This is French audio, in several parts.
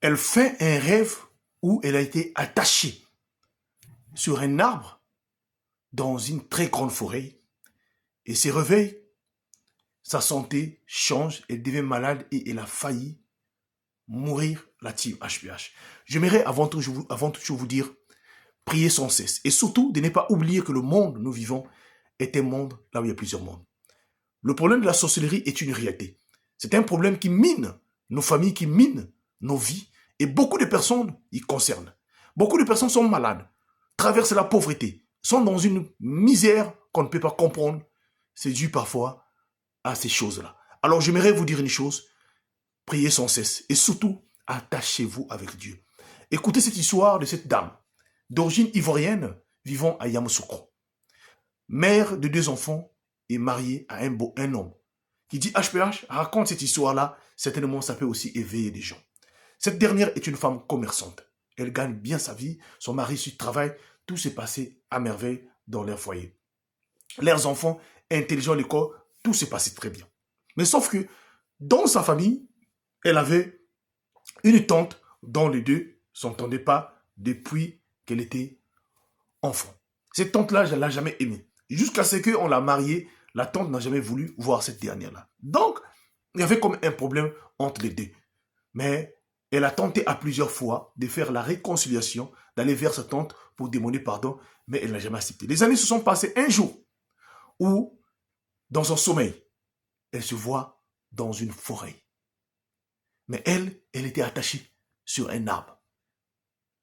Elle fait un rêve où elle a été attachée sur un arbre dans une très grande forêt et se réveille, sa santé change, elle devient malade et elle a failli mourir, la team HPH. J'aimerais avant tout vous dire, priez sans cesse et surtout de ne pas oublier que le monde où nous vivons est un monde là où il y a plusieurs mondes. Le problème de la sorcellerie est une réalité. C'est un problème qui mine nos familles, qui mine nos vies et beaucoup de personnes y concernent. Beaucoup de personnes sont malades, traversent la pauvreté, sont dans une misère qu'on ne peut pas comprendre. C'est dû parfois à ces choses-là. Alors j'aimerais vous dire une chose, priez sans cesse et surtout attachez-vous avec Dieu. Écoutez cette histoire de cette dame d'origine ivoirienne vivant à Yamoussoukro. Mère de 2 enfants et mariée à un homme qui dit HPH, raconte cette histoire-là, certainement ça peut aussi éveiller des gens. Cette dernière est une femme commerçante. Elle gagne bien sa vie, son mari suit travail, tout s'est passé à merveille dans leur foyer. Leurs enfants, intelligents à l'école, tout s'est passé très bien. Mais sauf que dans sa famille, elle avait une tante dont les deux ne s'entendaient pas depuis qu'elle était enfant. Cette tante-là, je ne l'ai jamais aimée. Jusqu'à ce qu'on l'a mariée, la tante n'a jamais voulu voir cette dernière-là. Donc, il y avait comme un problème entre les deux. Mais elle a tenté à plusieurs fois de faire la réconciliation, d'aller vers sa tante pour demander pardon, mais elle n'a jamais accepté. Les années se sont passées un jour où, dans son sommeil, elle se voit dans une forêt. Mais elle était attachée sur un arbre.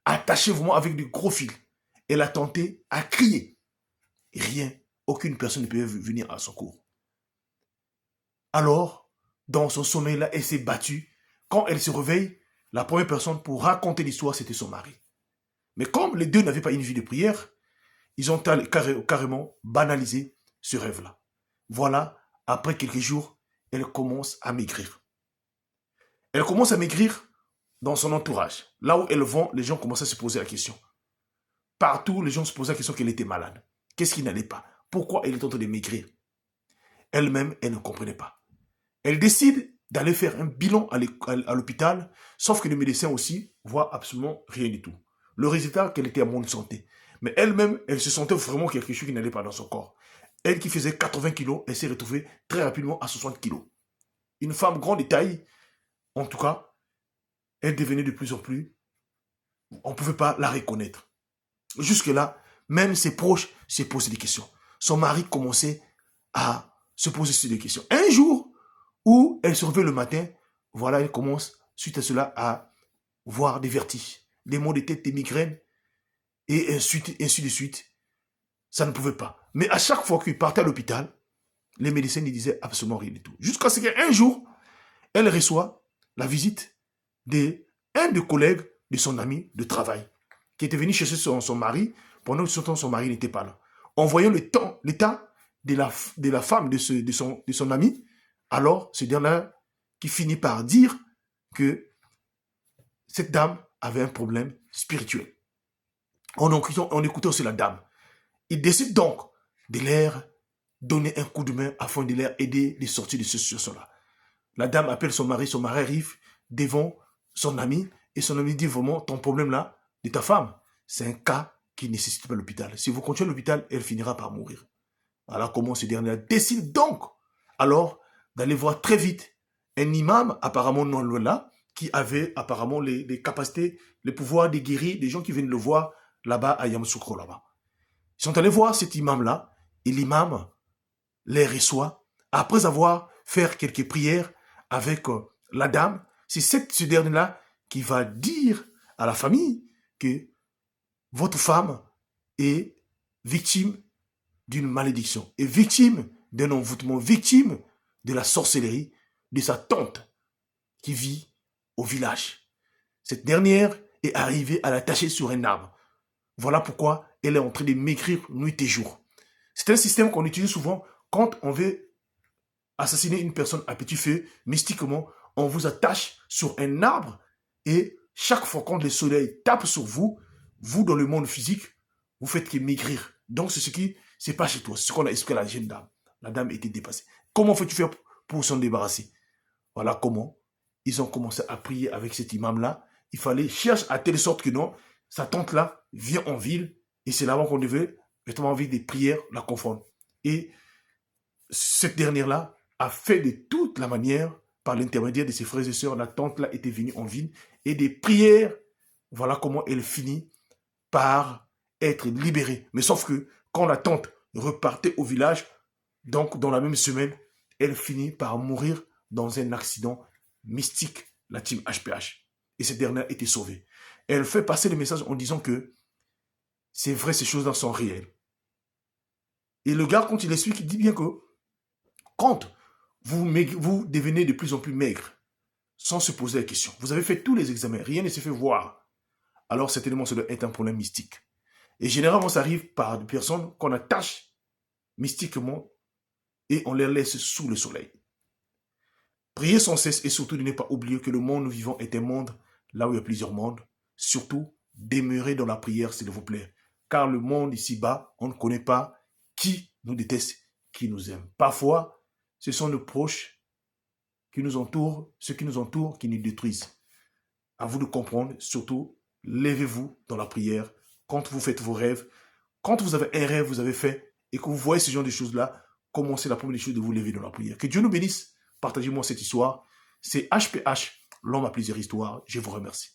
Attachée vraiment avec de gros fils. Elle a tenté à crier. Rien, aucune personne ne pouvait venir à son secours. Alors, dans son sommeil-là, elle s'est battue. Quand elle se réveille, la première personne pour raconter l'histoire, c'était son mari. Mais comme les deux n'avaient pas une vie de prière, ils ont carrément banalisé ce rêve-là. Voilà, après quelques jours, elle commence à maigrir. Elle commence à maigrir dans son entourage. Là où elle vont, les gens commencent à se poser la question. Partout, les gens se posaient la question qu'elle était malade. Qu'est-ce qui n'allait pas? Pourquoi elle est en train de maigrir? Elle-même, elle ne comprenait pas. Elle décide d'aller faire un bilan à l'hôpital, sauf que les médecins aussi voient absolument rien du tout. Le résultat, qu'elle était en bonne santé. Mais elle-même, elle se sentait vraiment quelque chose qui n'allait pas dans son corps. Elle qui faisait 80 kilos, elle s'est retrouvée très rapidement à 60 kilos. Une femme grande de taille, en tout cas, elle devenait de plus en plus, on ne pouvait pas la reconnaître. Jusque-là, même ses proches se posaient des questions. Son mari commençait à se poser des questions. Un jour où elle se réveille le matin, voilà, elle commence, suite à cela, à voir des vertiges, des maux de tête, des migraines, et ainsi de suite. Ça ne pouvait pas. Mais à chaque fois qu'il partait à l'hôpital, les médecins ne disaient absolument rien du tout. Jusqu'à ce qu'un jour, elle reçoit la visite d'un des collègues de son ami de travail, qui était venu chercher son mari, pendant que son mari n'était pas là. En voyant l'état de la femme de son ami, alors c'est là qui finit par dire que cette dame avait un problème spirituel. En écoutant aussi la dame, il décide donc de leur donner un coup de main afin de leur aider à sortir de cette situation-là. La dame appelle son mari arrive devant son ami, et son ami dit vraiment, ton problème là, de ta femme, c'est un cas qui ne nécessite pas l'hôpital. Si vous continuez à l'hôpital, elle finira par mourir. Alors comment ce dernier décide donc alors d'aller voir très vite un imam, apparemment non loin là, qui avait apparemment les capacités, les pouvoirs de guérir des gens qui viennent le voir là-bas à Yamoussoukro là-bas. Ils sont allés voir cet imam-là, et l'imam les reçoit. Après avoir fait quelques prières avec la dame, c'est ce dernier-là qui va dire à la famille que votre femme est victime d'une malédiction, est victime d'un envoûtement, victime de la sorcellerie de sa tante qui vit au village. Cette dernière est arrivée à l'attacher sur un arbre. Voilà pourquoi elle est en train de maigrir nuit et jour. C'est un système qu'on utilise souvent quand on veut assassiner une personne à petit feu. Mystiquement, on vous attache sur un arbre et chaque fois quand le soleil tape sur vous, vous dans le monde physique, vous faites que maigrir. Donc c'est ce qui se passe chez toi. C'est ce qu'on a expliqué à la jeune dame. La dame était dépassée. Comment fais-tu faire pour s'en débarrasser? Voilà comment ils ont commencé à prier avec cet imam-là il fallait chercher à telle sorte que non, sa tante-là vient en ville et c'est là-bas qu'on devait, justement, avec des prières, la confondre. Et cette dernière-là a fait de toute la manière, par l'intermédiaire de ses frères et sœurs, la tante-là était venue en ville et des prières, voilà comment elle finit par être libérée. Mais sauf que quand la tante repartait au village, donc dans la même semaine, elle finit par mourir dans un accident mystique, la team HPH. Et cette dernière était sauvée. Elle fait passer le message en disant que c'est vrai, ces choses-là sont réelles. Et le gars, quand il explique, il dit bien que quand vous devenez de plus en plus maigre, sans se poser la question, vous avez fait tous les examens, rien ne s'est fait voir, alors certainement ça doit être un problème mystique. Et généralement, ça arrive par des personnes qu'on attache mystiquement et on les laisse sous le soleil. Priez sans cesse et surtout de ne pas oublier que le monde vivant est un monde là où il y a plusieurs mondes. Surtout, demeurez dans la prière, s'il vous plaît. Car le monde ici-bas, on ne connaît pas qui nous déteste, qui nous aime. Parfois, ce sont nos proches qui nous entourent, ceux qui nous entourent, qui nous détruisent. À vous de comprendre, surtout, levez-vous dans la prière quand vous faites vos rêves. Quand vous avez un rêve, vous avez fait, et que vous voyez ce genre de choses-là, commencez la première des choses de vous lever dans la prière. Que Dieu nous bénisse. Partagez-moi cette histoire. C'est HPH, l'homme à plusieurs histoires. Je vous remercie.